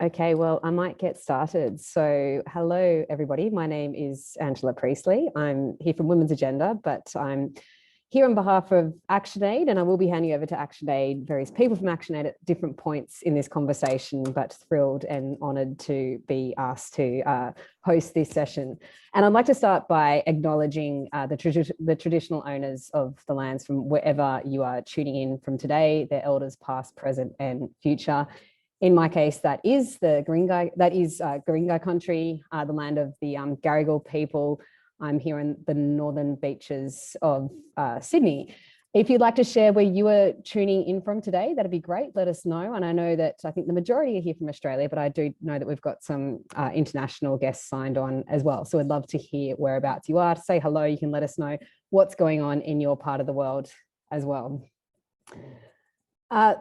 Okay, well, I might get started. So hello, everybody. My name is Angela Priestley. I'm here from Women's Agenda, but I'm here on behalf of ActionAid, and I will be handing over to ActionAid, various people from ActionAid at different points in this conversation, but thrilled and honoured to be asked to host this session. And I'd like to start by acknowledging the traditional owners of the lands from wherever you are tuning in from today, their elders past, present and future. In my case, that is Guringai country, the land of the Garigal people. I'm here in the northern beaches of Sydney. If you'd like to share where you are tuning in from today, that'd be great. Let us know. And I know that I think the majority are here from Australia, but I do know that we've got some international guests signed on as well. So I'd love to hear whereabouts you are. To say hello, you can let us know what's going on in your part of the world as well.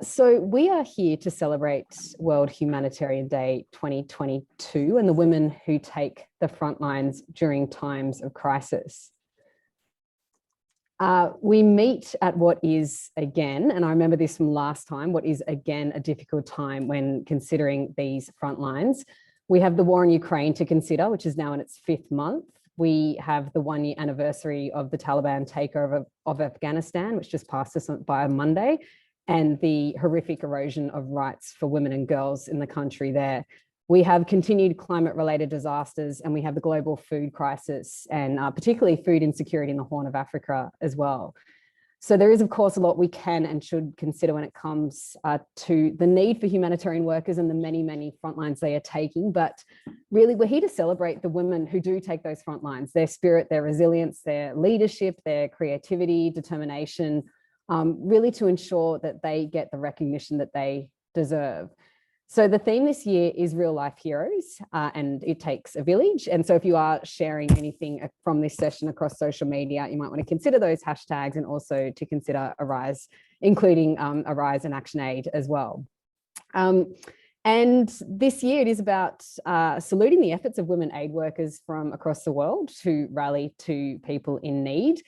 So we are here to celebrate World Humanitarian Day 2022 and the women who take the front lines during times of crisis. We meet at what is again, and I remember this from last time, what is again a difficult time when considering these front lines. We have the war in Ukraine to consider, which is now in its 5th month. We have the 1-year anniversary of the Taliban takeover of Afghanistan, which just passed us by Monday, and the horrific erosion of rights for women and girls in the country there. We have continued climate-related disasters, and we have the global food crisis, and particularly food insecurity in the Horn of Africa as well. So there is, of course, a lot we can and should consider when it comes to the need for humanitarian workers and the many, many front lines they are taking. But really, we're here to celebrate the women who do take those front lines, their spirit, their resilience, their leadership, their creativity, determination, really to ensure that they get the recognition that they deserve. So the theme this year is real life heroes, and it takes a village. And so if you are sharing anything from this session across social media, you might want to consider those hashtags and also to consider Arise, including Arise and ActionAid as well. And this year it is about saluting the efforts of women aid workers from across the world to rally to people in need.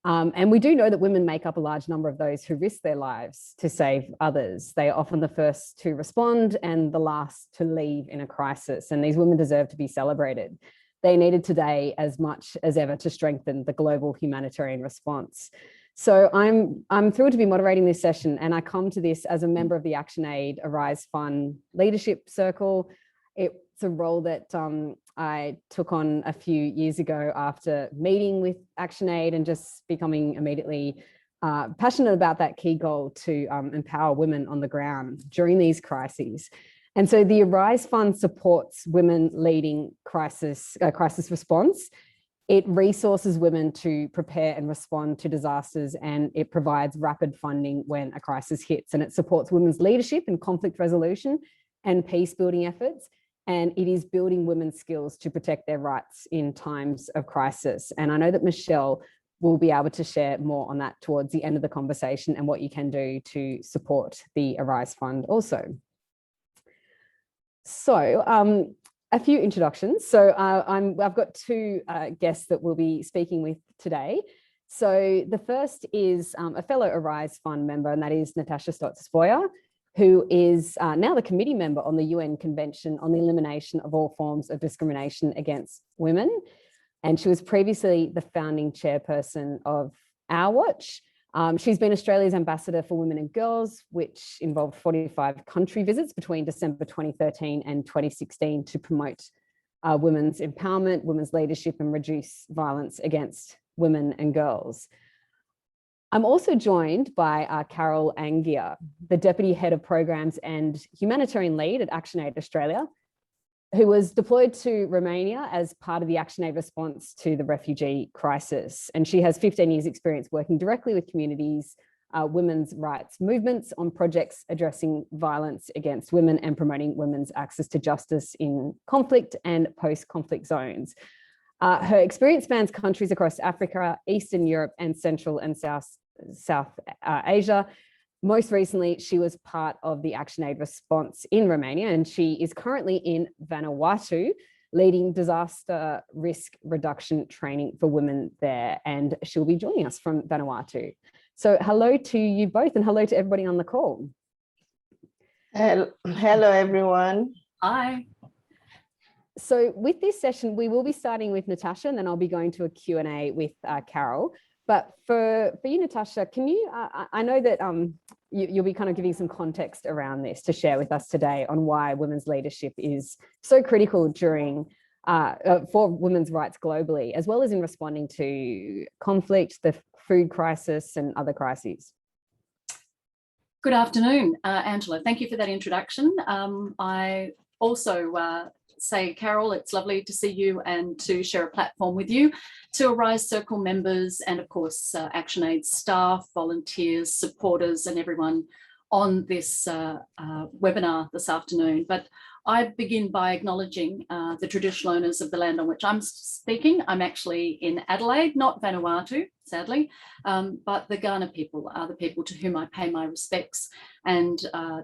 And we do know that women make up a large number of those who risk their lives to save others. They are often the first to respond and the last to leave in a crisis. And these women deserve to be celebrated. They are needed today as much as ever to strengthen the global humanitarian response. So I'm thrilled to be moderating this session, and I come to this as a member of the ActionAid Arise Fund Leadership Circle. It's a role that I took on a few years ago after meeting with ActionAid and just becoming immediately passionate about that key goal to empower women on the ground during these crises. And so the Arise Fund supports women leading crisis response. It resources women to prepare and respond to disasters, and it provides rapid funding when a crisis hits. And it supports women's leadership and conflict resolution and peace building efforts. And it is building women's skills to protect their rights in times of crisis. And I know that Michelle will be able to share more on that towards the end of the conversation and what you can do to support the Arise Fund also. So a few introductions. So I've got 2 guests that we'll be speaking with today. So the first is a fellow Arise Fund member, and that is Natasha Stoya, who is now the committee member on the UN Convention on the Elimination of All Forms of Discrimination Against Women. And she was previously the founding chairperson of Our Watch. She's been Australia's ambassador for women and girls, which involved 45 country visits between December 2013 and 2016 to promote women's empowerment, women's leadership, and reduce violence against women and girls. I'm also joined by Carol Angia, the Deputy Head of Programs and Humanitarian Lead at ActionAid Australia, who was deployed to Romania as part of the ActionAid response to the refugee crisis. And she has 15 years experience working directly with communities, women's rights movements on projects addressing violence against women and promoting women's access to justice in conflict and post-conflict zones. Her experience spans countries across Africa, Eastern Europe, and Central and South Asia. Most recently, she was part of the ActionAid response in Romania, and she is currently in Vanuatu, leading disaster risk reduction training for women there. And she'll be joining us from Vanuatu. So hello to you both, and hello to everybody on the call. Hello, everyone. Hi. So with this session, we will be starting with Natasha, and then I'll be going to a Q&A with Carol. But for you, Natasha, can you, I know that you'll be kind of giving some context around this to share with us today on why women's leadership is so critical during for women's rights globally, as well as in responding to conflict, the food crisis and other crises. Good afternoon, Angela. Thank you for that introduction. I also say, Carol, it's lovely to see you and to share a platform with you, to Arise Circle members and of course ActionAid staff, volunteers, supporters and everyone on this webinar this afternoon. But I begin by acknowledging the traditional owners of the land on which I'm speaking. I'm actually in Adelaide, not Vanuatu, sadly, but the Kaurna people are the people to whom I pay my respects, and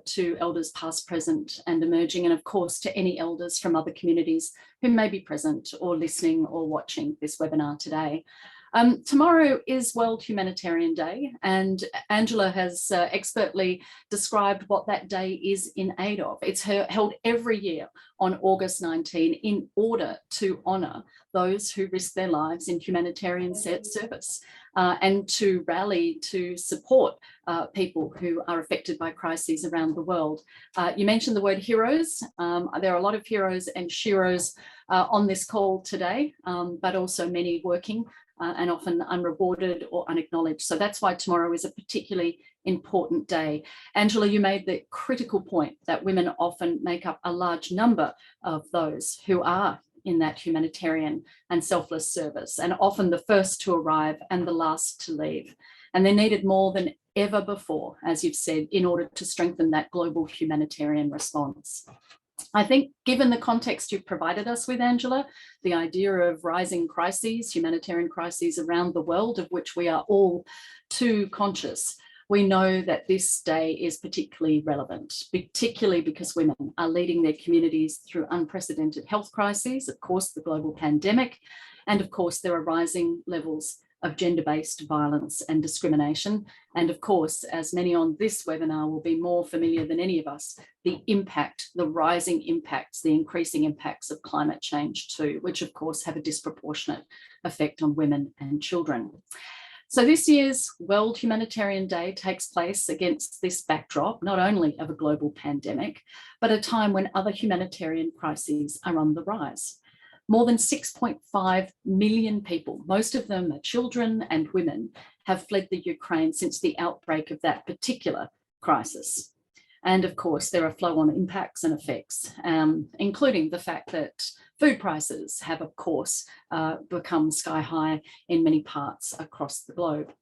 to elders past, present and emerging, and of course to any elders from other communities who may be present or listening or watching this webinar today. Tomorrow is World Humanitarian Day, and Angela has expertly described what that day is in aid of. It's held every year on August 19 in order to honour those who risk their lives in humanitarian service and to rally to support people who are affected by crises around the world. You mentioned the word heroes. There are a lot of heroes and sheroes on this call today, but also many working and often unrewarded or unacknowledged. So that's why tomorrow is a particularly important day. Angela, you made the critical point that women often make up a large number of those who are in that humanitarian and selfless service, and often the first to arrive and the last to leave. And they're needed more than ever before, as you've said, in order to strengthen that global humanitarian response. I think given the context you've provided us with, Angela, the idea of rising crises, humanitarian crises around the world, of which we are all too conscious, we know that this day is particularly relevant, particularly because women are leading their communities through unprecedented health crises, of course, the global pandemic, and of course, there are rising levels of gender-based violence and discrimination. And of course, as many on this webinar will be more familiar than any of us, the impact, the rising impacts, the increasing impacts of climate change too, which of course have a disproportionate effect on women and children. So this year's World Humanitarian Day takes place against this backdrop, not only of a global pandemic, but a time when other humanitarian crises are on the rise. More than 6.5 million people, most of them are children and women, have fled the Ukraine since the outbreak of that particular crisis. And of course, there are flow-on impacts and effects, including the fact that food prices have, of course, become sky high in many parts across the globe.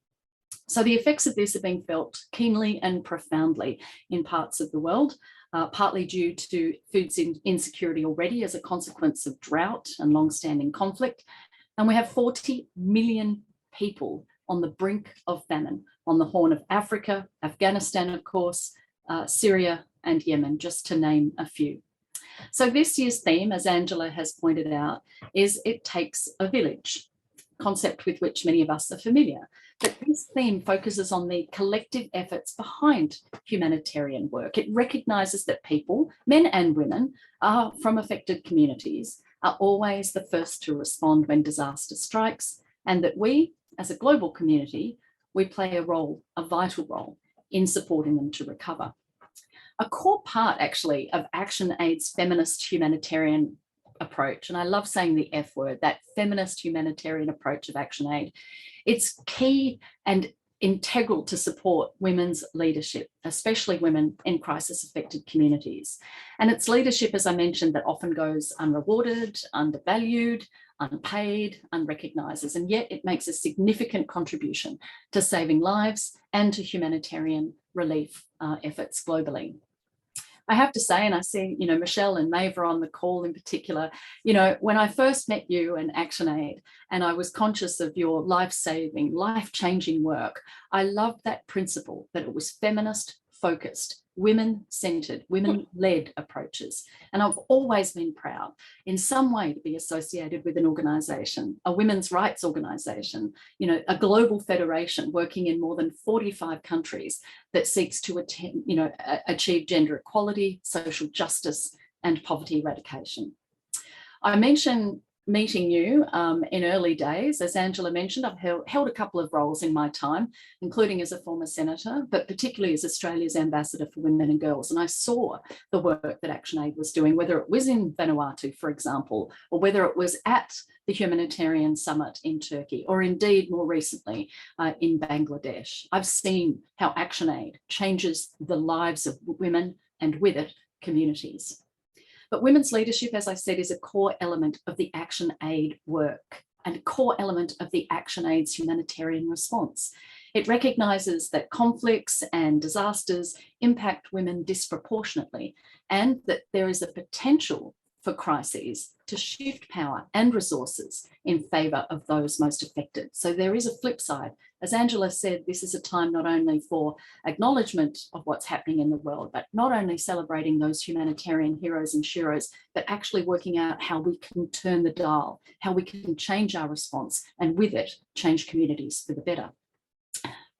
So the effects of this are being felt keenly and profoundly in parts of the world, partly due to food insecurity already as a consequence of drought and long-standing conflict. And we have 40 million people on the brink of famine on the Horn of Africa, Afghanistan, of course, Syria and Yemen, just to name a few. So this year's theme, as Angela has pointed out, is It Takes a Village, concept with which many of us are familiar. But this theme focuses on the collective efforts behind humanitarian work. It recognises that people, men and women, are from affected communities, are always the first to respond when disaster strikes, and that we, as a global community, we play a role, a vital role, in supporting them to recover. A core part, actually, of ActionAid's feminist humanitarian approach, and I love saying the F word, that feminist humanitarian approach of ActionAid, it's key and integral to support women's leadership, especially women in crisis-affected communities. And it's leadership, as I mentioned, that often goes unrewarded, undervalued, unpaid, unrecognised, and yet it makes a significant contribution to saving lives and to humanitarian relief efforts globally. I have to say, and I see, Michelle and Maeve are on the call in particular, when I first met you and ActionAid, and I was conscious of your life-saving, life-changing work, I loved that principle that it was feminist, focused, women-centered, women-led approaches. And I've always been proud in some way to be associated with an organisation, a women's rights organisation, a global federation working in more than 45 countries that seeks to achieve gender equality, social justice and poverty eradication. I mentioned meeting you in early days. As Angela mentioned, I've held a couple of roles in my time, including as a former senator, but particularly as Australia's ambassador for women and girls. And I saw the work that ActionAid was doing, whether it was in Vanuatu, for example, or whether it was at the Humanitarian Summit in Turkey, or indeed more recently in Bangladesh. I've seen how ActionAid changes the lives of women and with it, communities. But women's leadership, as I said, is a core element of the ActionAid work and a core element of the ActionAid's humanitarian response. It recognises that conflicts and disasters impact women disproportionately, and that there is a potential for crises to shift power and resources in favour of those most affected. So there is a flip side. As Angela said, this is a time not only for acknowledgement of what's happening in the world, but not only celebrating those humanitarian heroes and sheroes, but actually working out how we can turn the dial, how we can change our response, and with it, change communities for the better.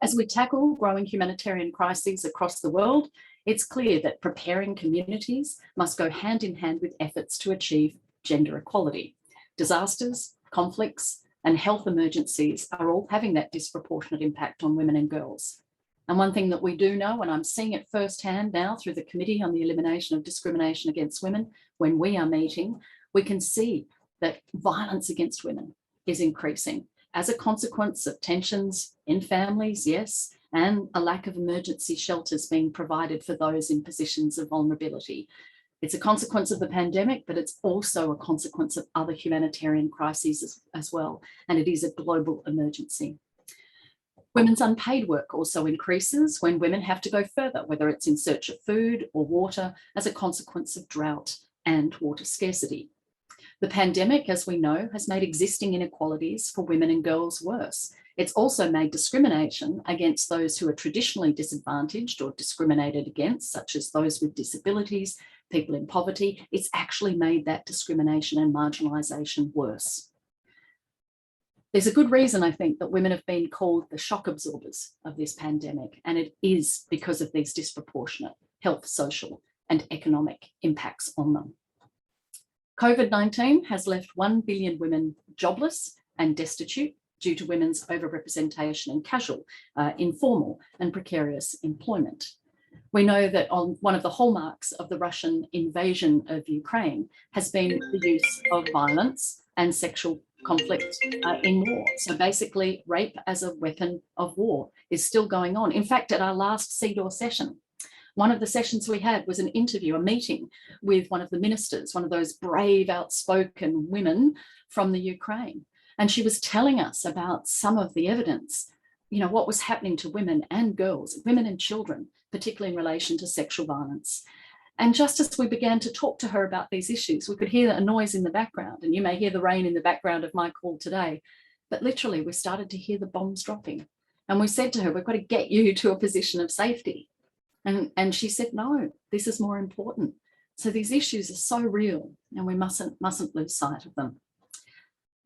As we tackle growing humanitarian crises across the world, it's clear that preparing communities must go hand in hand with efforts to achieve gender equality. Disasters, conflicts, and health emergencies are all having that disproportionate impact on women and girls. And one thing that we do know, and I'm seeing it firsthand now through the Committee on the Elimination of Discrimination Against Women, when we are meeting, we can see that violence against women is increasing as a consequence of tensions in families, yes, and a lack of emergency shelters being provided for those in positions of vulnerability. It's a consequence of the pandemic, but it's also a consequence of other humanitarian crises as well, and it is a global emergency. Women's unpaid work also increases when women have to go further, whether it's in search of food or water as a consequence of drought and water scarcity. The pandemic, as we know, has made existing inequalities for women and girls worse. It's also made discrimination against those who are traditionally disadvantaged or discriminated against, such as those with disabilities, people in poverty. It's actually made that discrimination and marginalisation worse. There's a good reason, I think, that women have been called the shock absorbers of this pandemic, and it is because of these disproportionate health, social, and economic impacts on them. COVID-19 has left 1 billion women jobless and destitute due to women's overrepresentation in casual, informal, and precarious employment. We know that one of the hallmarks of the Russian invasion of Ukraine has been the use of violence and sexual conflict in war. So basically, rape as a weapon of war is still going on. In fact, at our last CDAW session, one of the sessions we had was an interview, a meeting with one of the ministers, one of those brave, outspoken women from the Ukraine. And she was telling us about some of the evidence, you know, what was happening to women and girls, women and children, particularly in relation to sexual violence. And just as we began to talk to her about these issues, we could hear a noise in the background, and you may hear the rain in the background of my call today. But literally, we started to hear the bombs dropping. And we said to her, we've got to get you to a position of safety. And she said, no, this is more important. So these issues are so real, and we mustn't lose sight of them.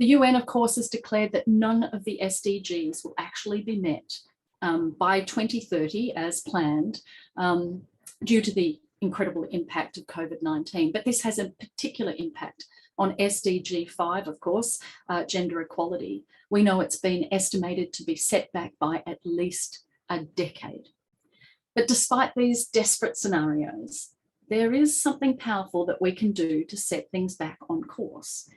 The UN, of course, has declared that none of the SDGs will actually be met by 2030 as planned due to the incredible impact of COVID-19. But this has a particular impact on SDG 5, of course, gender equality. We know it's been estimated to be set back by at least a decade. But despite these desperate scenarios, there is something powerful that we can do to set things back on course.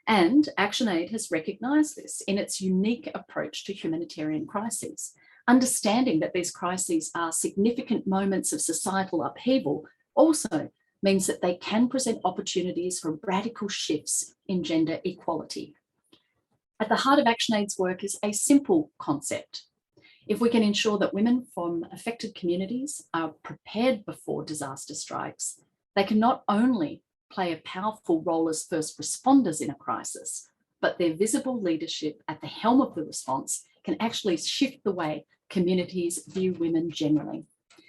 And ActionAid has recognised this in its unique approach to humanitarian crises, understanding that these crises are significant moments of societal upheaval also means that they can present opportunities for radical shifts in gender equality. At the heart of ActionAid's work is a simple concept. If we can ensure that women from affected communities are prepared before disaster strikes, they can not only play a powerful role as first responders in a crisis, but their visible leadership at the helm of the response can actually shift the way communities view women generally.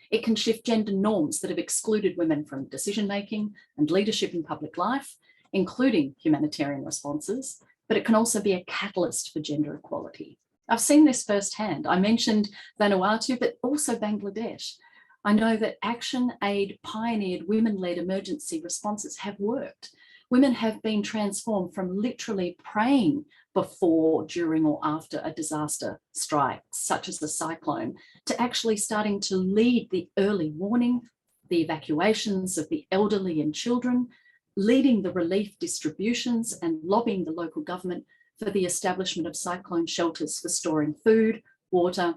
It can shift gender norms that have excluded women from decision-making and leadership in public life, including humanitarian responses, but it can also be a catalyst for gender equality. I've seen this firsthand. I mentioned Vanuatu, but also Bangladesh. I know that Action Aid pioneered women-led emergency responses have worked. Women have been transformed from literally praying before, during, or after a disaster strike, such as the cyclone, to actually starting to lead the early warning, the evacuations of the elderly and children, leading the relief distributions and lobbying the local government for the establishment of cyclone shelters for storing food, water,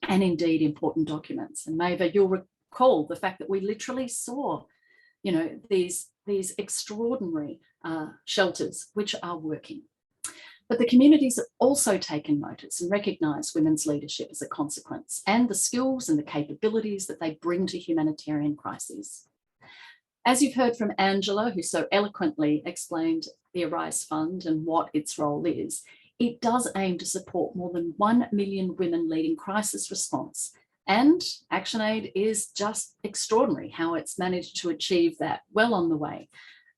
and indeed important documents. And Maeva, you'll recall the fact that we literally saw, these extraordinary shelters which are working. But the communities have also taken notice and recognised women's leadership as a consequence, and the skills and the capabilities that they bring to humanitarian crises. As you've heard from Angela, who so eloquently explained the Arise Fund and what its role is, it does aim to support more than 1 million women leading crisis response. And ActionAid is just extraordinary how it's managed to achieve that, well on the way.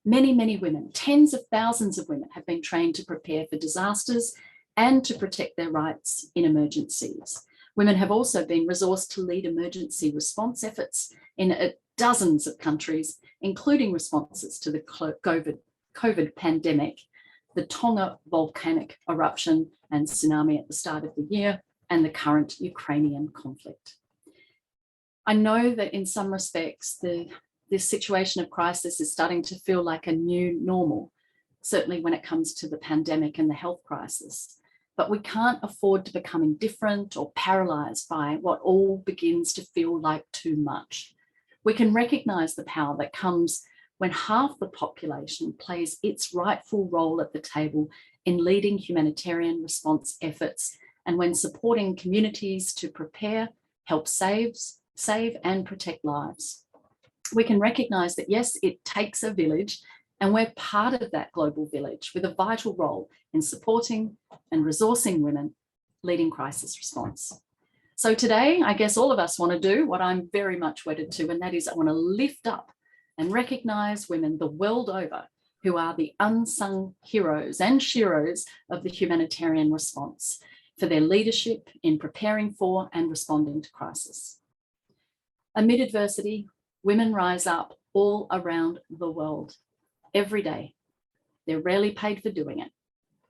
Many, many women, tens of thousands of women, have been trained to prepare for disasters and to protect their rights in emergencies. Women have also been resourced to lead emergency response efforts in dozens of countries, including responses to the COVID pandemic, the Tonga volcanic eruption and tsunami at the start of the year, and the current Ukrainian conflict. I know that in some respects, this situation of crisis is starting to feel like a new normal, certainly when it comes to the pandemic and the health crisis. But we can't afford to become indifferent or paralysed by what all begins to feel like too much. We can recognise the power that comes when half the population plays its rightful role at the table in leading humanitarian response efforts, and when supporting communities to prepare, help save and protect lives. We can recognise that, yes, it takes a village, and we're part of that global village with a vital role in supporting and resourcing women leading crisis response. So today, I guess all of us want to do what I'm very much wedded to, and that is I want to lift up and recognise women the world over who are the unsung heroes and sheroes of the humanitarian response for their leadership in preparing for and responding to crisis. Amid adversity, women rise up all around the world every day. They're rarely paid for doing it.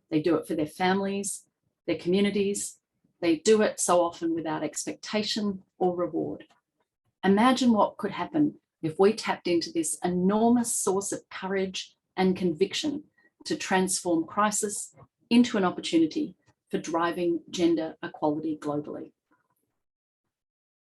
They do it for their families, their communities. They do it so often without expectation or reward. Imagine what could happen if we tapped into this enormous source of courage and conviction to transform crisis into an opportunity for driving gender equality globally.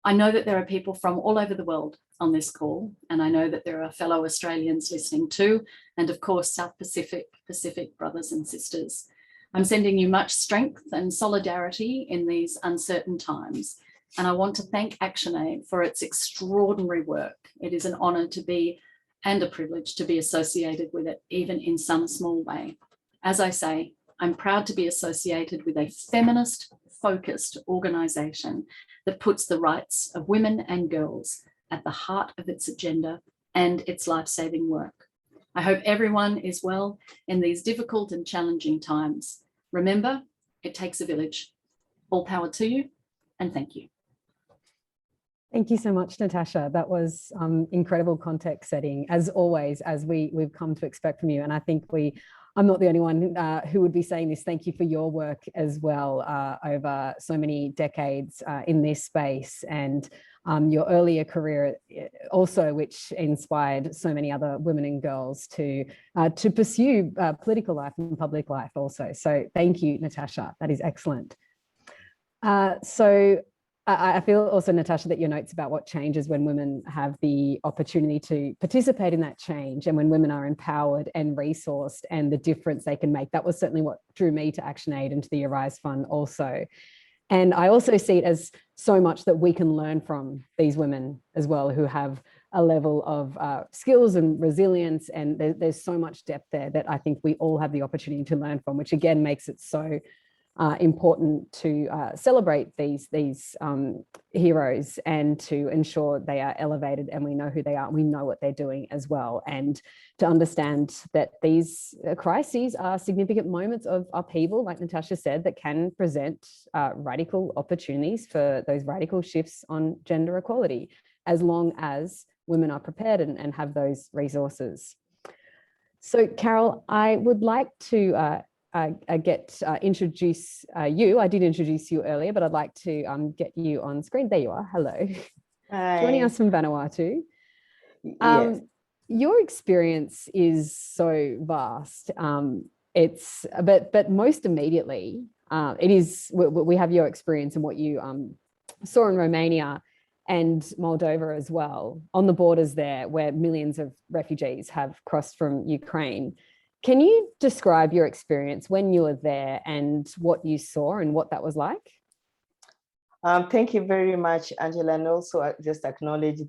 I know that there are people from all over the world on this call, and I know that there are fellow Australians listening too, and of course, South Pacific brothers and sisters. I'm sending you much strength and solidarity in these uncertain times, and I want to thank ActionAid for its extraordinary work. It is an honour to be, and a privilege to be associated with it, even in some small way. As I say, I'm proud to be associated with a feminist focused organisation that puts the rights of women and girls at the heart of its agenda and its life-saving work. I hope everyone is well in these difficult and challenging times. Remember, it takes a village. All power to you, and thank you. Thank you so much, Natasha. That was incredible context setting, as always, as we've come to expect from you. And I think I'm not the only one who would be saying this. Thank you for your work as well over so many decades in this space, and your earlier career also, which inspired so many other women and girls to pursue political life and public life also. So thank you, Natasha. That is excellent. So I feel also, Natasha, that your notes about what changes when women have the opportunity to participate in that change, and when women are empowered and resourced, and the difference they can make. That was certainly what drew me to ActionAid and to the Arise Fund also. And I also see it as so much that we can learn from these women as well, who have a level of skills and resilience, and there's so much depth there that I think we all have the opportunity to learn from, which again makes it so important to celebrate these heroes, and to ensure they are elevated and we know who they are, we know what they're doing as well, and to understand that these crises are significant moments of upheaval, like Natasha said, that can present radical opportunities for those radical shifts on gender equality. as long as women are prepared and have those resources. So Carol, I would like to introduce you. I did introduce you earlier, but I'd like to get you on screen. There you are. Hello. Hi. Joining us from Vanuatu. Yes. Your experience is so vast. But most immediately, we have your experience and what you saw in Romania and Moldova as well, on the borders there, where millions of refugees have crossed from Ukraine. Can you describe your experience when you were there and what you saw and what that was like? Thank you very much, Angela, and also just acknowledging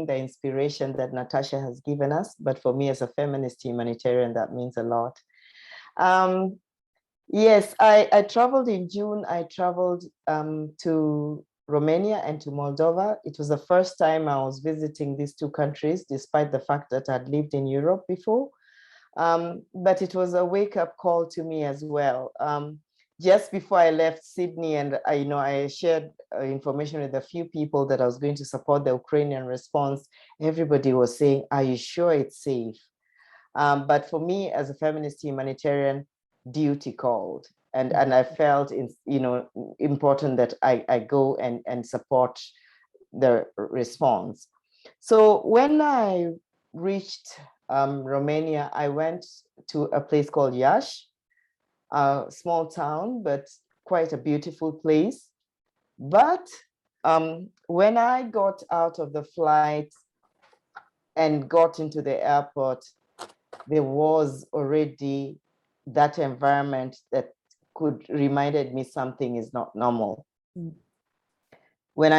the inspiration that Natasha has given us. But for me, as a feminist humanitarian, that means a lot. Yes, I traveled in June. I traveled to Romania and to Moldova. It was the first time I was visiting these two countries, despite the fact that I'd lived in Europe before. But it was a wake-up call to me as well. Just before I left Sydney, and I shared information with a few people that I was going to support the Ukrainian response, everybody was saying, "Are you sure it's safe?" But for me, as a feminist humanitarian, duty called, and I felt it's important that I go and support the response. So when I reached Romania, I went to a place called Iași, a small town, but quite a beautiful place. But when I got out of the flight and got into the airport, there was already that environment that reminded me something is not normal. Mm. When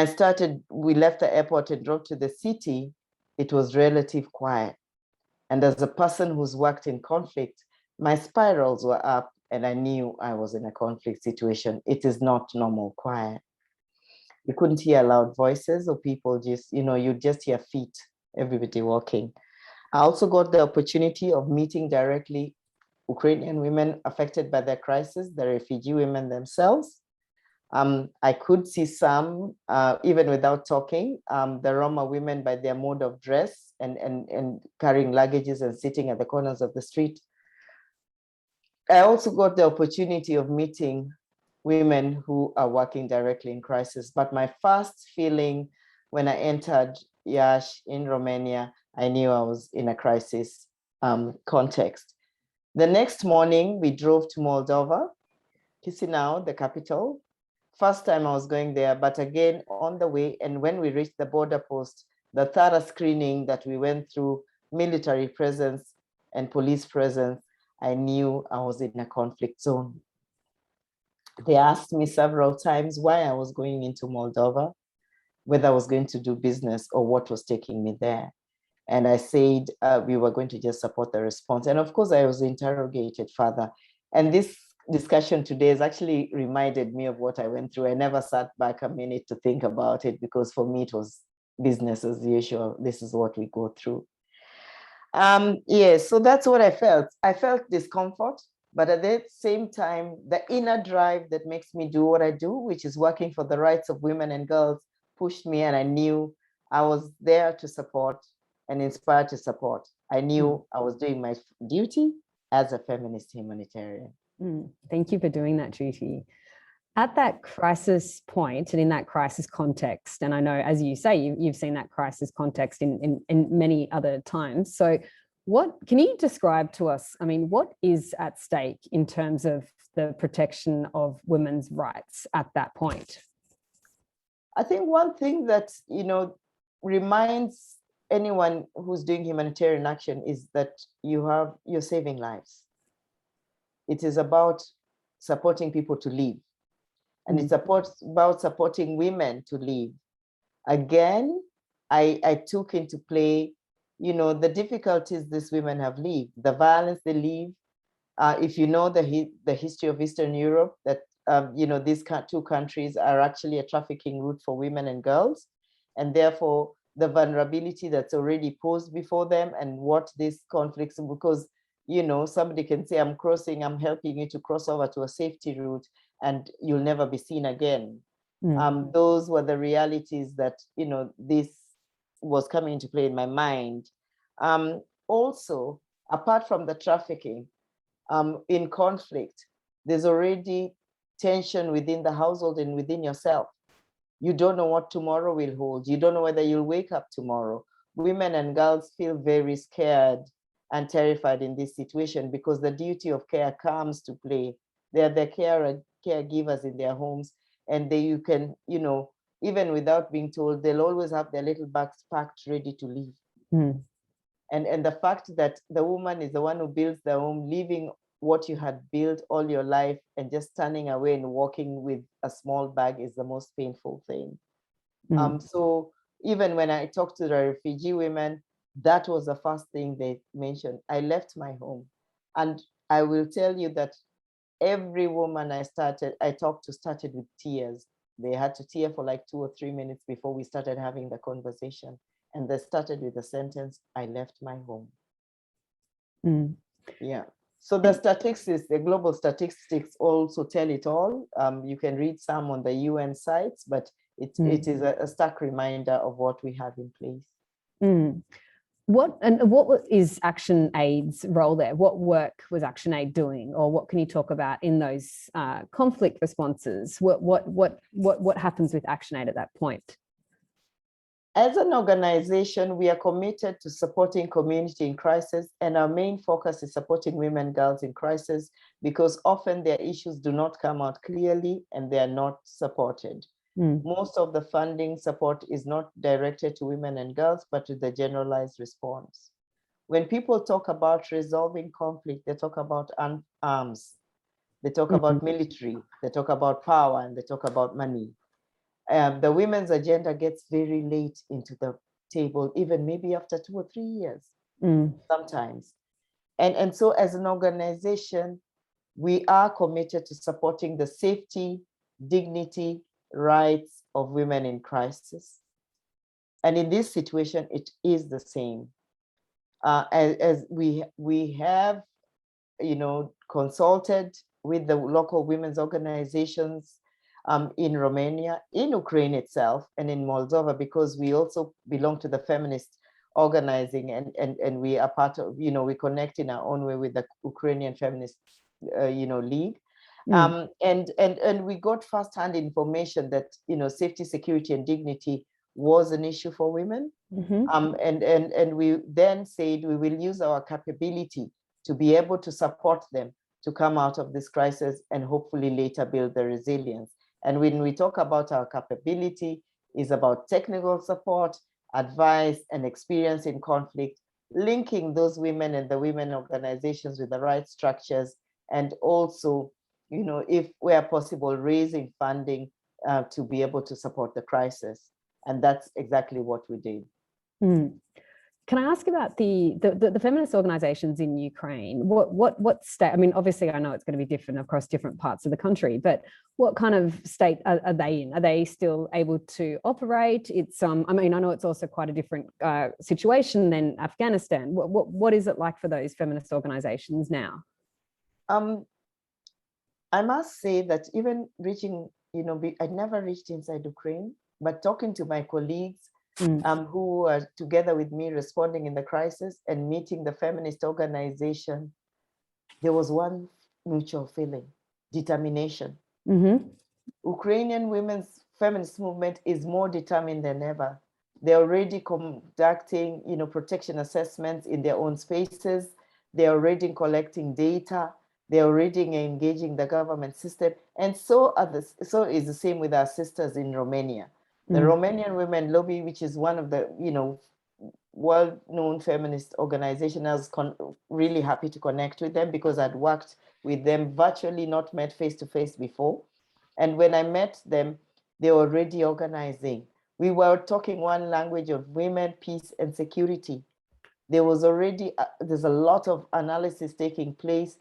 we left the airport and drove to the city, it was relatively quiet. And as a person who's worked in conflict, my spirals were up and I knew I was in a conflict situation. It is not normal quiet. You couldn't hear loud voices or people just, you just hear feet, everybody walking. I also got the opportunity of meeting directly Ukrainian women affected by the crisis, the refugee women themselves. I could see some, even without talking, the Roma women by their mode of dress and carrying luggages and sitting at the corners of the street. I also got the opportunity of meeting women who are working directly in crisis. But my first feeling when I entered Iași in Romania, I knew I was in a crisis context. The next morning, we drove to Moldova, Chisinau, the capital. First time I was going there, but again, on the way, and when we reached the border post, the thorough screening that we went through, military presence and police presence, I knew I was in a conflict zone. They asked me several times why I was going into Moldova, whether I was going to do business or what was taking me there. And I said we were going to just support the response. And of course, I was interrogated further. And this discussion today has actually reminded me of what I went through. I never sat back a minute to think about it because for me, it was business as usual. This is what we go through. Yes, so that's what I felt. I felt discomfort, but at the same time, the inner drive that makes me do what I do, which is working for the rights of women and girls, pushed me, and I knew I was there to support and inspired to support. I knew I was doing my duty as a feminist humanitarian. Thank you for doing that duty. At that crisis point and in that crisis context, and I know, as you say, you've seen that crisis context in many other times. So what can you describe to us? I mean, what is at stake in terms of the protection of women's rights at that point? I think one thing that, reminds anyone who's doing humanitarian action is that you're saving lives. It is about supporting people to live. And it's about supporting women to live. Again, I took into play, the difficulties these women have lived, the violence they live. If you know the history of Eastern Europe, that these two countries are actually a trafficking route for women and girls, and therefore the vulnerability that's already posed before them and what these conflicts, because somebody can say, I'm helping you to cross over to a safety route and you'll never be seen again. Those were the realities that, this was coming into play in my mind. Also, apart from the trafficking, in conflict, there's already tension within the household and within yourself. You don't know what tomorrow will hold. You don't know whether you'll wake up tomorrow. Women and girls feel very scared and terrified in this situation because the duty of care comes to play. They're the caregivers in their homes, and you can, even without being told, they'll always have their little bags packed, ready to leave. And the fact that the woman is the one who builds the home, leaving what you had built all your life and just turning away and walking with a small bag is the most painful thing. So even when I talked to the refugee women, that was the first thing they mentioned. I left my home. And I will tell you that every woman I talked to started with tears. They had to tear for like 2 or 3 minutes before we started having the conversation. And they started with the sentence, I left my home. Yeah. So the statistics, the global statistics also tell it all. You can read some on the UN sites, but it is a stark reminder of what we have in place. What is Action Aid's role there? What work was Action Aid doing, or what can you talk about in those conflict responses? What happens with Action Aid at that point? As an organization, we are committed to supporting community in crisis, and our main focus is supporting women and girls in crisis because often their issues do not come out clearly and they are not supported. Most of the funding support is not directed to women and girls, but to the generalized response. When people talk about resolving conflict, they talk about arms, they talk about military, they talk about power, and they talk about money. The women's agenda gets very late into the table, even maybe after 2 or 3 years, sometimes. And so as an organization, we are committed to supporting the safety, dignity, rights of women in crisis. And in this situation, it is the same. As we have, consulted with the local women's organizations in Romania, in Ukraine itself, and in Moldova, because we also belong to the Feminist organizing, and we are part of, we connect in our own way with the Ukrainian Feminist, League. And we got firsthand information that, safety, security, and dignity was an issue for women. And we then said we will use our capability to be able to support them to come out of this crisis and hopefully later build the resilience. And when we talk about our capability, is about technical support, advice, and experience in conflict, linking those women and the women organizations with the right structures, and also, if where possible, raising funding to be able to support the crisis. And that's exactly what we did. Can I ask about the feminist organizations in Ukraine? What state? I mean, obviously, I know it's going to be different across different parts of the country, but what kind of state are they in? Are they still able to operate? It's I mean, I know it's also quite a different situation than Afghanistan. What is it like for those feminist organizations now? I must say that even reaching, I never reached inside Ukraine, but talking to my colleagues who are together with me responding in the crisis and meeting the feminist organization, there was one mutual feeling: determination. Ukrainian women's feminist movement is more determined than ever. They're already conducting, protection assessments in their own spaces. They're already collecting data. They're already engaging the government system. And so is the same with our sisters in Romania. The Romanian Women Lobby, which is one of the, well-known feminist organizations, I was really happy to connect with them because I'd worked with them virtually, not met face-to-face before. And when I met them, they were already organizing. We were talking one language of women, peace, and security. There was already, there's a lot of analysis taking place.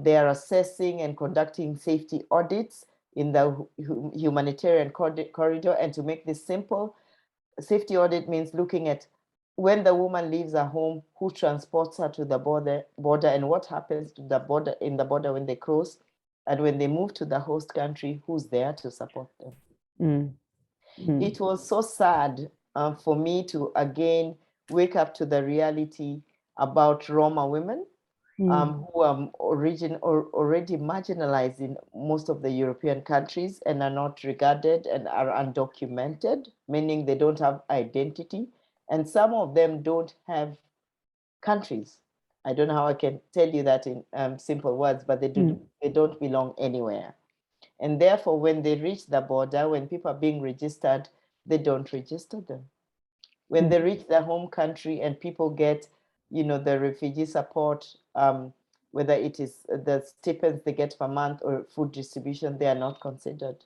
They are assessing and conducting safety audits in the humanitarian corridor. And to make this simple, safety audit means looking at when the woman leaves her home, who transports her to the border, and what happens to the border when they cross, and when they move to the host country, who's there to support them. Mm. Mm. It was so sad for me to again wake up to the reality about Roma women who are already marginalized in most of the European countries and are not regarded and are undocumented, meaning they don't have identity. And some of them don't have countries. I don't know how I can tell you that in simple words, but they don't belong anywhere. And therefore, when they reach the border, when people are being registered, they don't register them. When they reach their home country and people get, the refugee support, whether it is the stipends they get per month or food distribution, they are not considered.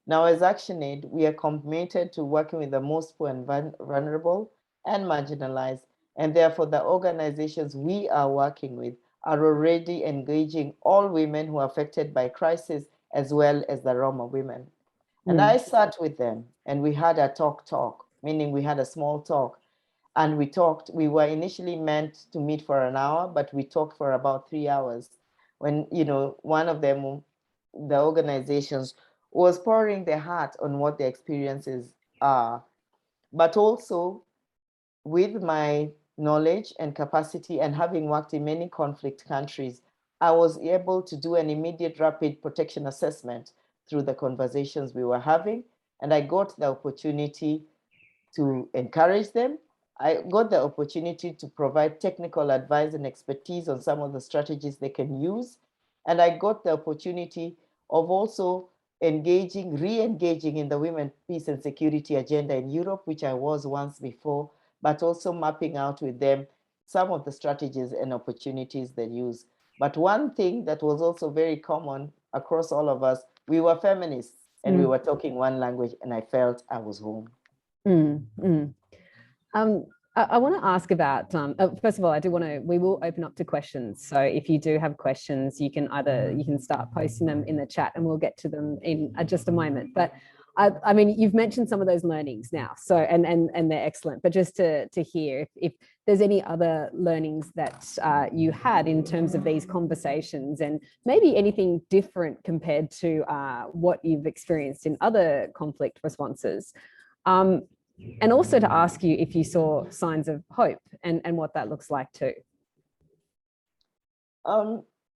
Now, as ActionAid, we are committed to working with the most poor and vulnerable and marginalized. And therefore, the organizations we are working with are already engaging all women who are affected by crisis, as well as the Roma women. And I sat with them and we had a talk, meaning we had a small talk. And we talked. We were initially meant to meet for an hour, but we talked for about 3 hours. When, one of them, the organizations, was pouring their heart on what their experiences are. But also, with my knowledge and capacity and having worked in many conflict countries, I was able to do an immediate rapid protection assessment through the conversations we were having. And I got the opportunity to encourage them. I got the opportunity to provide technical advice and expertise on some of the strategies they can use. And I got the opportunity of also re-engaging in the women, peace and security agenda in Europe, which I was once before, but also mapping out with them some of the strategies and opportunities they use. But one thing that was also very common across all of us, we were feminists and we were talking one language, and I felt I was home. I want to ask about, first of all, we will open up to questions. So if you do have questions, you can start posting them in the chat and we'll get to them in just a moment. But I mean, you've mentioned some of those learnings now, so and they're excellent. But just to hear if there's any other learnings that you had in terms of these conversations, and maybe anything different compared to what you've experienced in other conflict responses. And also to ask you if you saw signs of hope and what that looks like too.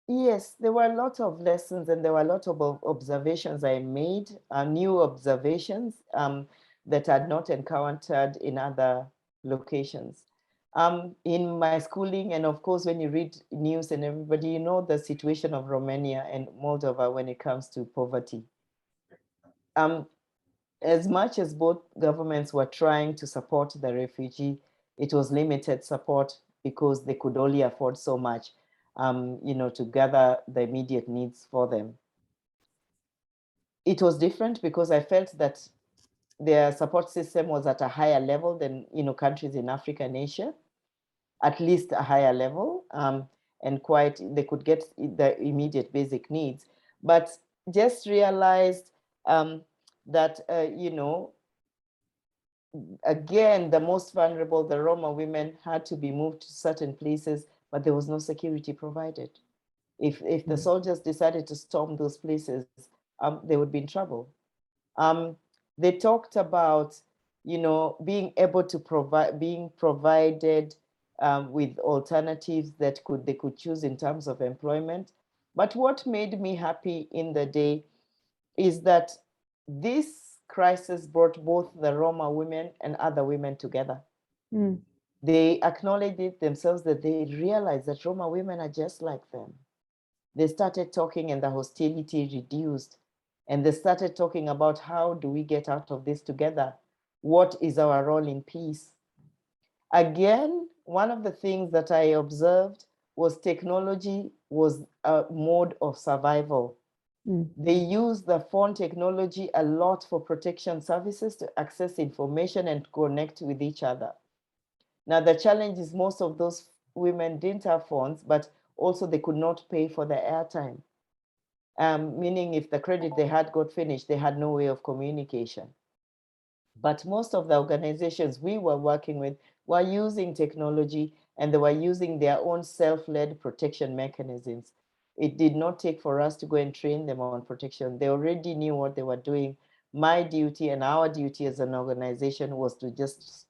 Yes, there were a lot of lessons and there were a lot of observations I made, new observations that I had not encountered in other locations. In my schooling, and of course, when you read news and everybody, you know the situation of Romania and Moldova when it comes to poverty. As much as both governments were trying to support the refugee, it was limited support because they could only afford so much, to gather the immediate needs for them. It was different because I felt that their support system was at a higher level than, countries in Africa and Asia, at least a higher level, and they could get the immediate basic needs, but just realized that, again, the most vulnerable, the Roma women, had to be moved to certain places, but there was no security provided. If the soldiers decided to storm those places, they would be in trouble. They talked about, being able to being provided with alternatives that they could choose in terms of employment. But what made me happy in the day is that this crisis brought both the Roma women and other women together. They acknowledged it themselves, that they realized that Roma women are just like them. They started talking and the hostility reduced. And they started talking about, how do we get out of this together? What is our role in peace? Again, one of the things that I observed was technology was a mode of survival. They use the phone technology a lot for protection services to access information and connect with each other. Now, the challenge is most of those women didn't have phones, but also they could not pay for the airtime. Meaning if the credit they had got finished, they had no way of communication. But most of the organizations we were working with were using technology, and they were using their own self-led protection mechanisms. It did not take for us to go and train them on protection. They already knew what they were doing, my duty and our duty as an organization was to just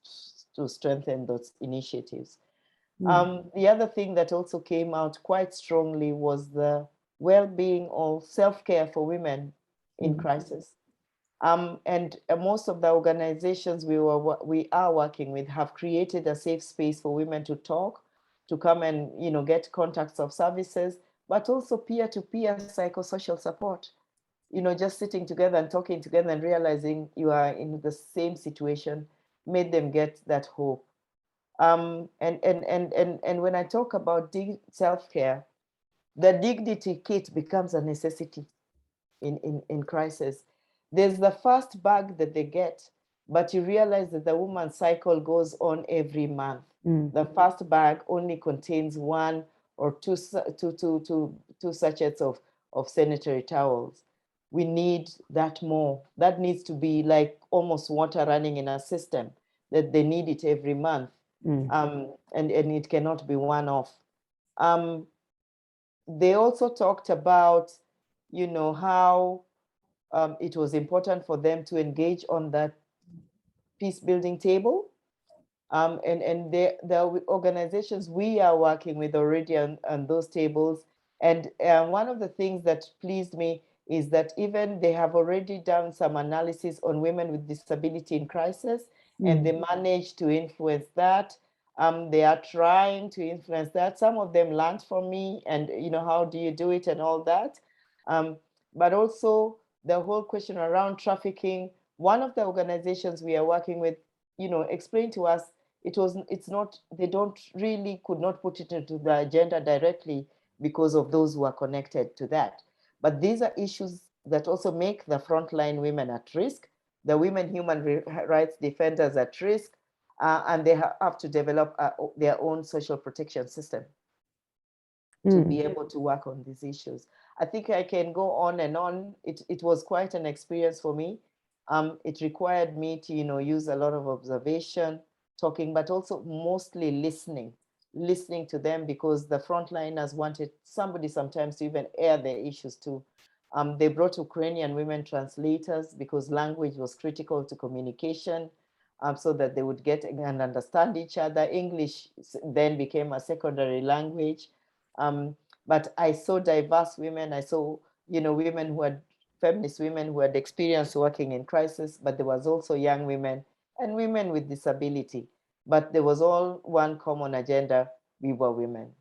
to strengthen those initiatives. The other thing that also came out quite strongly was the well-being or self-care for women in crisis. And most of the organizations we are working with have created a safe space for women to talk, to come and get contacts of services, but also peer-to-peer psychosocial support. Just sitting together and talking together and realizing you are in the same situation made them get that hope. And when I talk about self-care, the dignity kit becomes a necessity in crisis. There's the first bag that they get, but you realize that the woman's cycle goes on every month. The first bag only contains one or two sachets of sanitary towels. We need that more. That needs to be like almost water running in our system, that they need it every month. And it cannot be one-off. They also talked about, how it was important for them to engage on that peace building table. And the organizations we are working with already on those tables. And one of the things that pleased me is that even they have already done some analysis on women with disability in crisis, and they managed to influence that. They are trying to influence that. Some of them learned from me, and how do you do it and all that. But also the whole question around trafficking. One of the organizations we are working with, explained to us they could not put it into the agenda directly because of those who are connected to that. But these are issues that also make the frontline women at risk, the women human rights defenders at risk, and they have to develop their own social protection system to be able to work on these issues. I think I can go on and on. It was quite an experience for me. It required me to, use a lot of observation, talking, but also mostly listening to them, because the frontliners wanted somebody sometimes to even air their issues too. They brought Ukrainian women translators because language was critical to communication, so that they would get and understand each other. English then became a secondary language. But I saw diverse women. I saw, women who had feminist women who had experience working in crisis, but there was also young women and women with disability. But there was all one common agenda: we were women.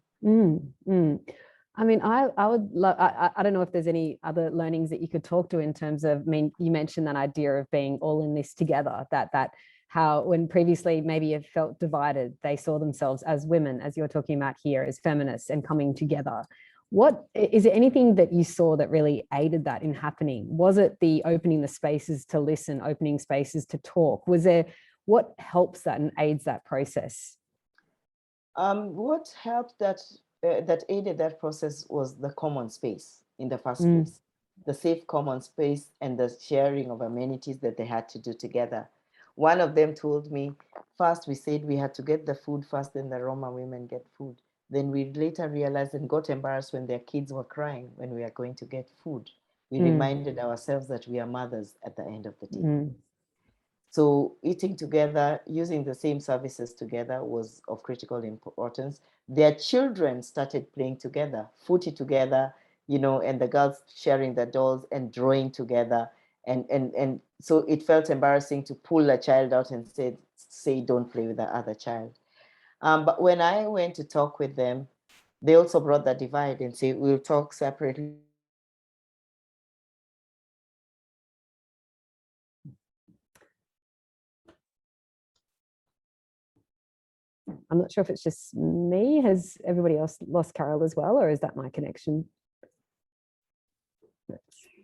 I mean, I would love, I don't know if there's any other learnings that you could talk to in terms of, I mean, you mentioned that idea of being all in this together, that how when previously maybe it felt divided, they saw themselves as women, as you're talking about here, as feminists and coming together. What is there anything that you saw that really aided that in happening? Was it the opening the spaces to listen, opening spaces to talk? Was there, what helps that and aids that process? What helped that aided that process was the common space in the first place, the safe common space and the sharing of amenities that they had to do together. One of them told me, first we said we had to get the food first, then the Roma women get food. Then we later realized and got embarrassed when their kids were crying when we are going to get food. We reminded ourselves that we are mothers at the end of the day. So eating together, using the same services together was of critical importance. Their children started playing together, footy together, and the girls sharing the dolls and drawing together. And so it felt embarrassing to pull a child out and say, don't play with the other child. But when I went to talk with them, they also brought that divide and say, we'll talk separately. I'm not sure if it's just me. Has everybody else lost Carol as well, or is that my connection?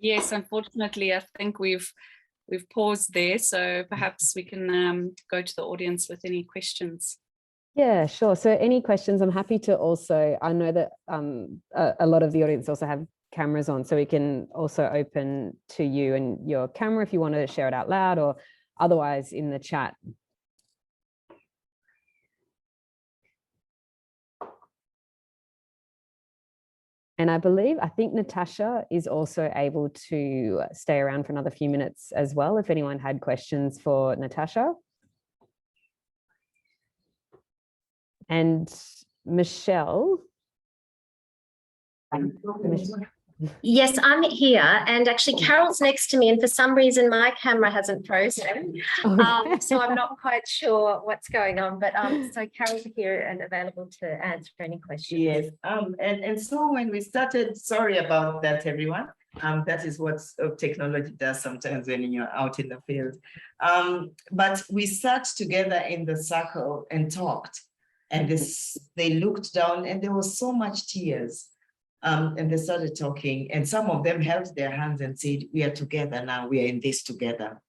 Yes, unfortunately, I think we've paused there, so perhaps we can go to the audience with any questions. Yeah, sure. So any questions, I'm happy to also, I know that a lot of the audience also have cameras on, so we can also open to you and your camera if you want to share it out loud, or otherwise in the chat. And I think Natasha is also able to stay around for another few minutes as well, if anyone had questions for Natasha. And Michelle. Yes, I'm here, and actually Carol's next to me, and for some reason my camera hasn't frozen, so I'm not quite sure what's going on, but so Carol's here and available to answer any questions. Yes, and so when we started, sorry about that, everyone. That is what technology does sometimes when you're out in the field. But we sat together in the circle and talked, and they looked down, and there was so much tears. And they started talking, and some of them held their hands and said, we are together now, we are in this together.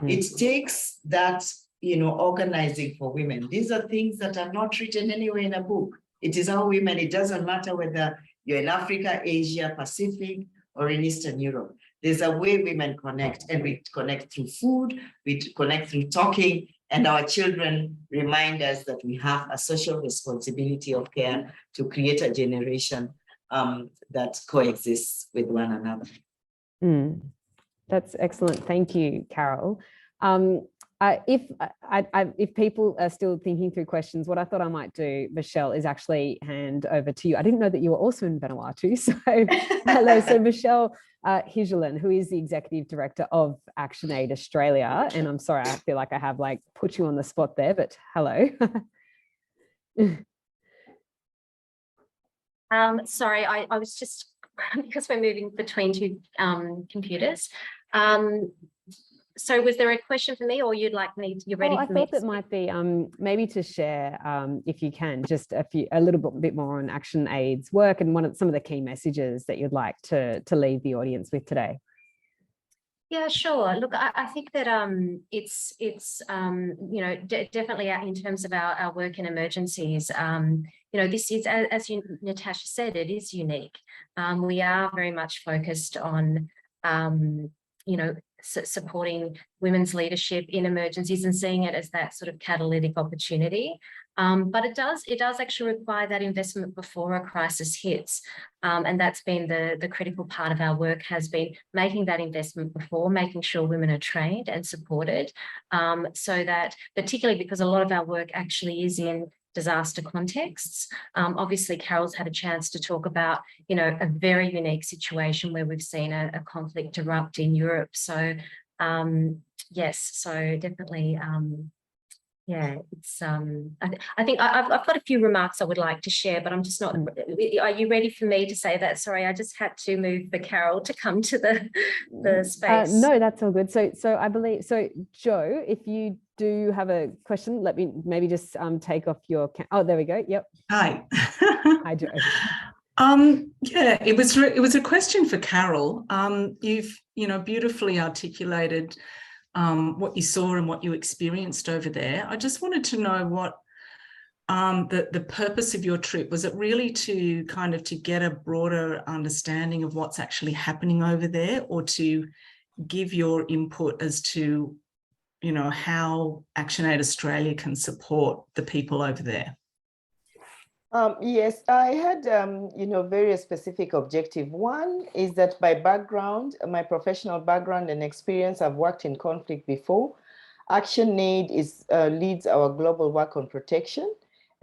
It takes that, organizing for women. These are things that are not written anywhere in a book. It is how women, it doesn't matter whether you're in Africa, Asia, Pacific, or in Eastern Europe. There's a way women connect, and we connect through food, we connect through talking, and our children remind us that we have a social responsibility of care to create a generation that coexists with one another. That's excellent. Thank you, Carol. If people are still thinking through questions, what I thought I might do, Michelle, is actually hand over to you. I didn't know that you were also in Vanuatu. So hello. So Michelle Higelin, who is the Executive Director of ActionAid Australia. And I'm sorry, I feel like I have put you on the spot there, but hello. Sorry, I was just, because we're moving between two computers. So was there a question for me, or you're ready for me? I thought that might be maybe to share, if you can, just a little bit more on ActionAid's work and some of the key messages that you'd like to leave the audience with today. Yeah, sure. Look, I think that it's definitely in terms of our work in emergencies. This is, as Natasha said, it is unique. We are very much focused on supporting women's leadership in emergencies and seeing it as that sort of catalytic opportunity. But it does actually require that investment before a crisis hits. And that's been the critical part of our work, has been making that investment before, making sure women are trained and supported, so that, particularly because a lot of our work actually is in disaster contexts. Obviously, Carol's had a chance to talk about, a very unique situation where we've seen a conflict erupt in Europe. So, yes, so definitely, yeah, it's. I think I've got a few remarks I would like to share, but I'm just not. Are you ready for me to say that? Sorry, I just had to move for Carol to come to the space. No, that's all good. So I believe, Joe, if you do have a question, let me maybe just take off your. Oh, there we go. Yep. Hi. Hi, Joe. Yeah, it was a question for Carol. You've beautifully articulated what you saw and what you experienced over there. I just wanted to know what the purpose of your trip was. It really to get a broader understanding of what's actually happening over there, or to give your input as to how ActionAid Australia can support the people over there? Yes, I had, very specific objective. One is that by background, my professional background and experience, I've worked in conflict before. ActionAid leads our global work on protection,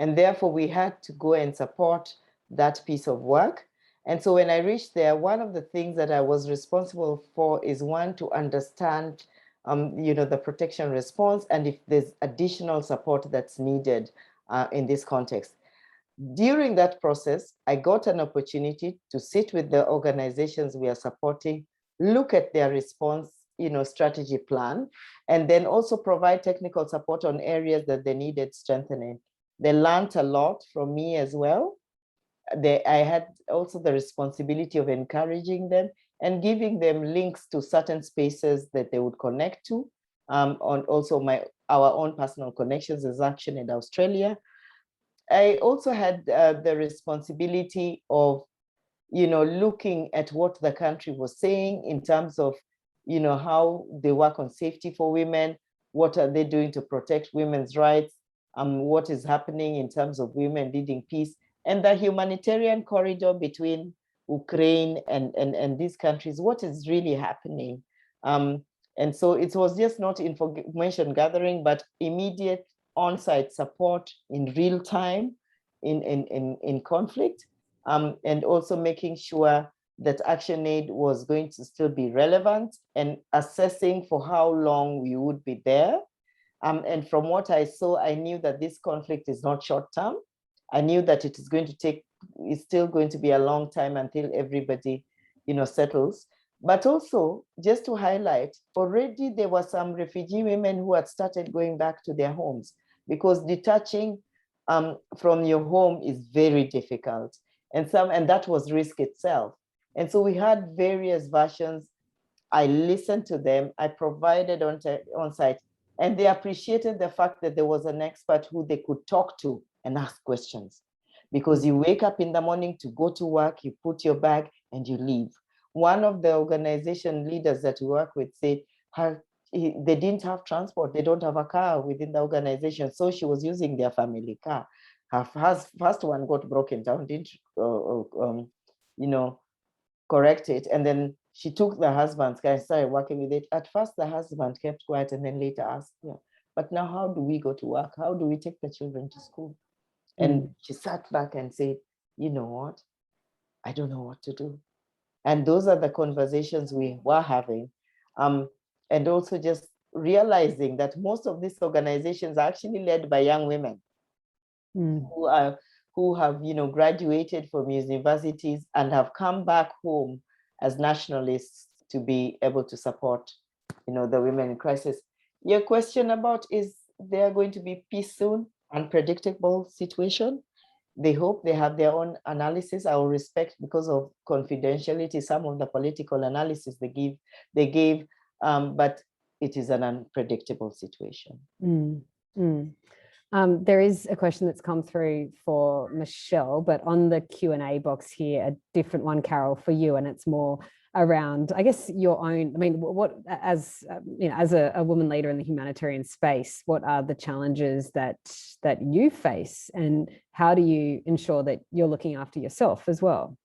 and therefore we had to go and support that piece of work. And so when I reached there, one of the things that I was responsible for is, one, to understand the protection response, and if there's additional support that's needed in this context. During that process, I got an opportunity to sit with the organizations we are supporting, look at their response, strategy plan, and then also provide technical support on areas that they needed strengthening. They learned a lot from me as well. I had also the responsibility of encouraging them and giving them links to certain spaces that they would connect to, on also our own personal connections as ActionAid Australia. I also had the responsibility of, looking at what the country was saying in terms of, how they work on safety for women, what are they doing to protect women's rights, what is happening in terms of women leading peace, and the humanitarian corridor between Ukraine and these countries, what is really happening. And so it was just not information gathering, but immediate on-site support in real time in conflict, and also making sure that action aid was going to still be relevant and assessing for how long we would be there. And from what I saw, I knew that this conflict is not short-term. I knew that it is going to take, it's still going to be a long time until everybody, settles. But also, just to highlight, already there were some refugee women who had started going back to their homes, because detaching from your home is very difficult. And that was risk itself. And so we had various versions. I listened to them, I provided on-site, and they appreciated the fact that there was an expert who they could talk to and ask questions. Because you wake up in the morning to go to work, you put your bag and you leave. One of the organization leaders that we work with said they didn't have transport, they don't have a car within the organization, so she was using their family car. Her first one got broken down, didn't correct it, and then she took the husband's car and started working with it. At first, the husband kept quiet and then later asked, but now how do we go to work? How do we take the children to school? And she sat back and said, you know what? I don't know what to do. And those are the conversations we were having. And also just realizing that most of these organizations are actually led by young women who have graduated from universities and have come back home as nationalists to be able to support the women in crisis. Your question about, is there going to be peace soon? Unpredictable situation. They hope. They have their own analysis. I will respect, because of confidentiality, some of the political analysis they gave, but it is an unpredictable situation. There is a question that's come through for Michelle, but on the Q&A box here, a different one, Carol, for you, and it's more around, I guess, your own, what, as a woman leader in the humanitarian space, what are the challenges that you face, and how do you ensure that you're looking after yourself as well?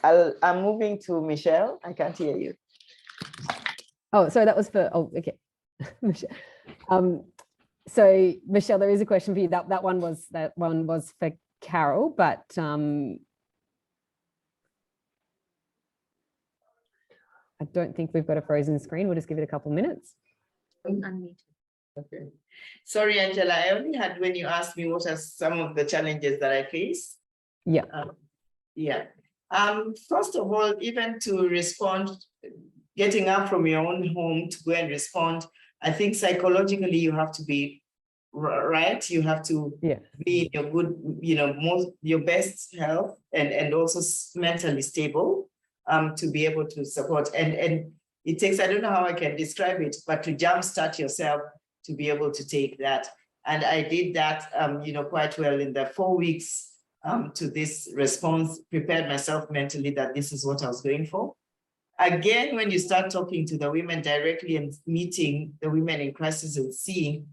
I'm moving to Michelle. I can't hear you. Oh, sorry, that was for, okay. So Michelle, there is a question for you. That one was for Carol, but I don't think we've got a frozen screen. We'll just give it a couple of minutes. Unmuted. Okay. Sorry, Angela, I only had when you asked me what are some of the challenges that I face. Yeah. First of all, even to respond, getting up from your own home to go and respond, I think psychologically you have to be right. You have to be in your good, your best health and also mentally stable to be able to support. And it takes, I don't know how I can describe it, but to jumpstart yourself to be able to take that. And I did that, quite well in the 4 weeks to this response, prepared myself mentally that this is what I was going for. Again, when you start talking to the women directly and meeting the women in crisis and seeing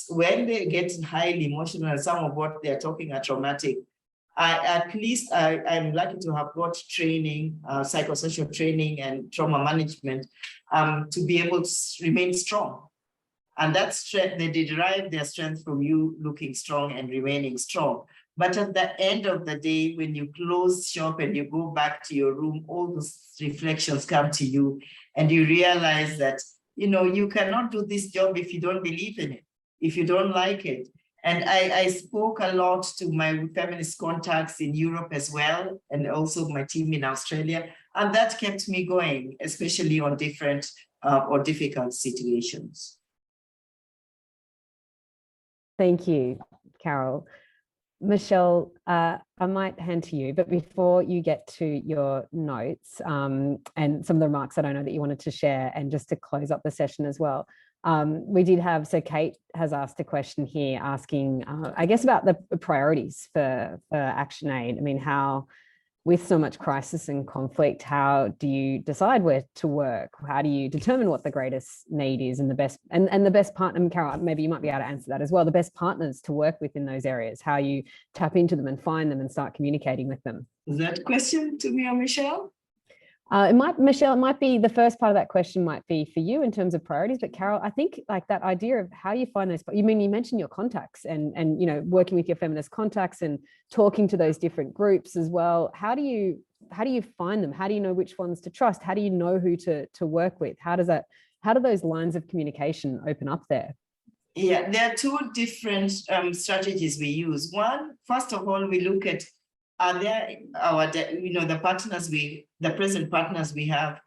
when they get highly emotional and some of what they're talking are traumatic, I'm lucky to have got training, psychosocial training and trauma management to be able to remain strong. And that strength, they derive their strength from you looking strong and remaining strong. But at the end of the day, when you close shop and you go back to your room, all those reflections come to you and you realize that, you cannot do this job if you don't believe in it, if you don't like it. And I spoke a lot to my feminist contacts in Europe as well, and also my team in Australia. And that kept me going, especially on different or difficult situations. Thank you, Carol. Michelle, I might hand to you, but before you get to your notes and some of the remarks that I know that you wanted to share, and just to close up the session as well, we did have, so Kate has asked a question here asking, I guess, about the priorities for ActionAid. How with so much crisis and conflict, how do you decide where to work? How do you determine what the greatest need is and the best partner? And Carol, maybe you might be able to answer that as well. The best partners to work with in those areas, how you tap into them and find them and start communicating with them. Is that question to me or Michelle? Michelle, it might be the first part of that question might be for you in terms of priorities, but Carol, I think like that idea of how you find those, you mentioned your contacts and working with your feminist contacts and talking to those different groups as well. How do you find them? How do you know which ones to trust? How do you know who to work with? How do those lines of communication open up there? Yeah, there are two different strategies we use. One, first of all, we look at, are there the present partners we have,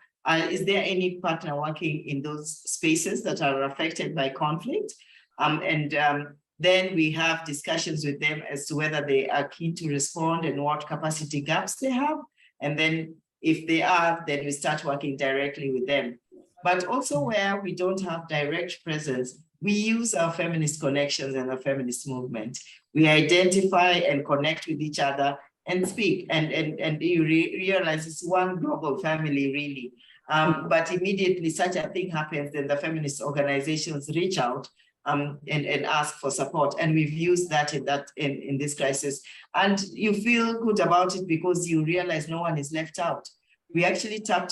is there any partner working in those spaces that are affected by conflict? Then we have discussions with them as to whether they are keen to respond and what capacity gaps they have. And then if they are, then we start working directly with them. But also where we don't have direct presence, we use our feminist connections and the feminist movement. We identify and connect with each other and speak, and you realize it's one global family, really. But immediately such a thing happens, then the feminist organizations reach out and ask for support. And we've used that in this crisis. And you feel good about it because you realize no one is left out. We actually tap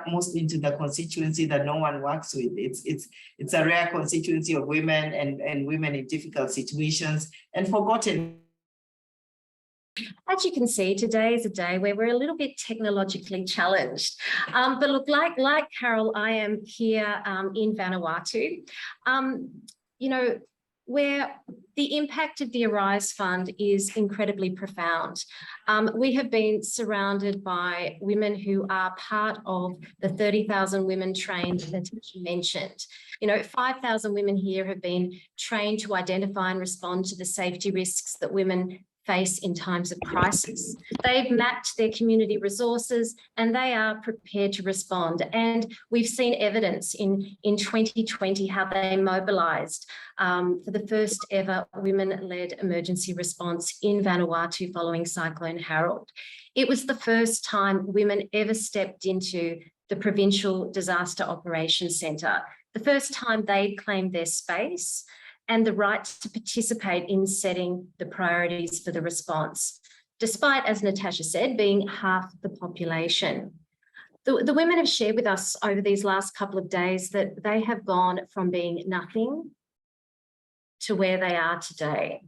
mostly into the constituency that no one works with. It's a rare constituency of women and women in difficult situations and forgotten. As you can see, today is a day where we're a little bit technologically challenged. But look, like Carol, I am here in Vanuatu, where the impact of the Arise Fund is incredibly profound. We have been surrounded by women who are part of the 30,000 women trained that Natasha mentioned. 5,000 women here have been trained to identify and respond to the safety risks that women face in times of crisis. They've mapped their community resources and they are prepared to respond. And we've seen evidence in 2020 how they mobilised for the first ever women-led emergency response in Vanuatu following Cyclone Harold. It was the first time women ever stepped into the Provincial Disaster Operations Centre, the first time they'd claimed their space and the right to participate in setting the priorities for the response, despite, as Natasha said, being half the population. The women have shared with us over these last couple of days that they have gone from being nothing to where they are today.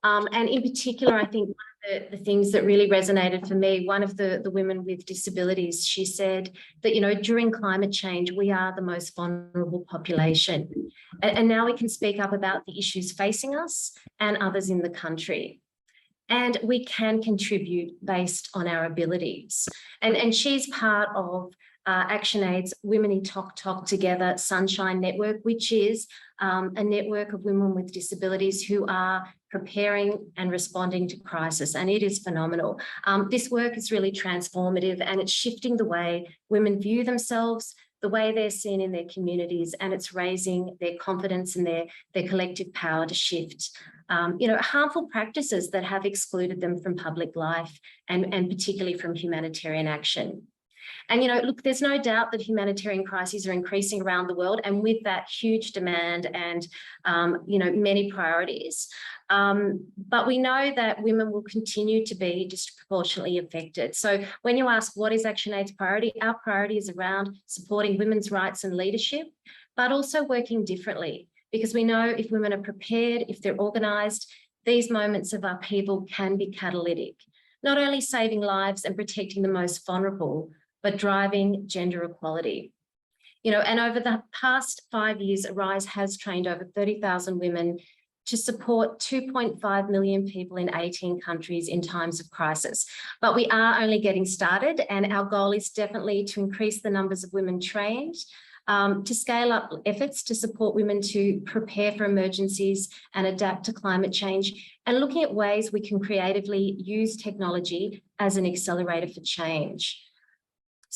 And in particular, I think one of the things that really resonated for me, one of the women with disabilities, she said that, during climate change, we are the most vulnerable population. And now we can speak up about the issues facing us and others in the country. And we can contribute based on our abilities. And she's part of ActionAid's Women in Talk Together Sunshine Network, which is a network of women with disabilities who are preparing and responding to crisis, and it is phenomenal. This work is really transformative and it's shifting the way women view themselves, the way they're seen in their communities, and it's raising their confidence and their collective power to shift harmful practices that have excluded them from public life and particularly from humanitarian action. And, look, there's no doubt that humanitarian crises are increasing around the world, and with that huge demand and, many priorities. But we know that women will continue to be disproportionately affected. So when you ask what is ActionAid's priority, our priority is around supporting women's rights and leadership, but also working differently, because we know if women are prepared, if they're organised, these moments of upheaval can be catalytic, not only saving lives and protecting the most vulnerable, but driving gender equality. And over the past 5 years, Arise has trained over 30,000 women to support 2.5 million people in 18 countries in times of crisis. But we are only getting started, and our goal is definitely to increase the numbers of women trained, to scale up efforts to support women to prepare for emergencies and adapt to climate change, and looking at ways we can creatively use technology as an accelerator for change.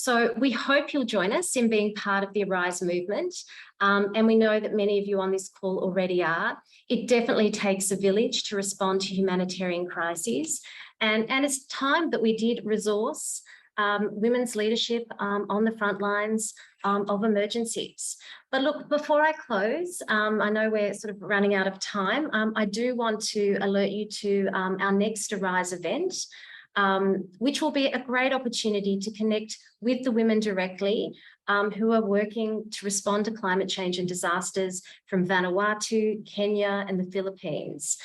So we hope you'll join us in being part of the Arise movement. And we know that many of you on this call already are. It definitely takes a village to respond to humanitarian crises. And it's time that we did resource women's leadership on the front lines of emergencies. But look, before I close, I know we're sort of running out of time. I do want to alert you to our next Arise event, which will be a great opportunity to connect with the women directly who are working to respond to climate change and disasters from Vanuatu, Kenya, and the Philippines.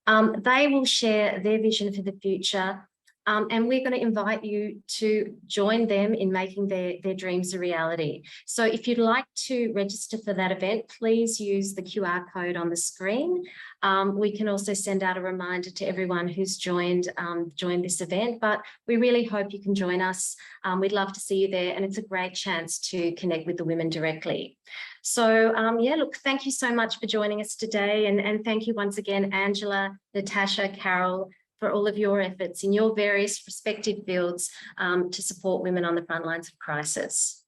They will share their vision for the future, and we're going to invite you to join them in making their dreams a reality. So if you'd like to register for that event, please use the QR code on the screen. We can also send out a reminder to everyone who's joined this event, but we really hope you can join us. We'd love to see you there, and it's a great chance to connect with the women directly. So yeah, look, thank you so much for joining us today, and thank you once again, Angela, Natasha, Carol, for all of your efforts in your various respective fields to support women on the front lines of crisis.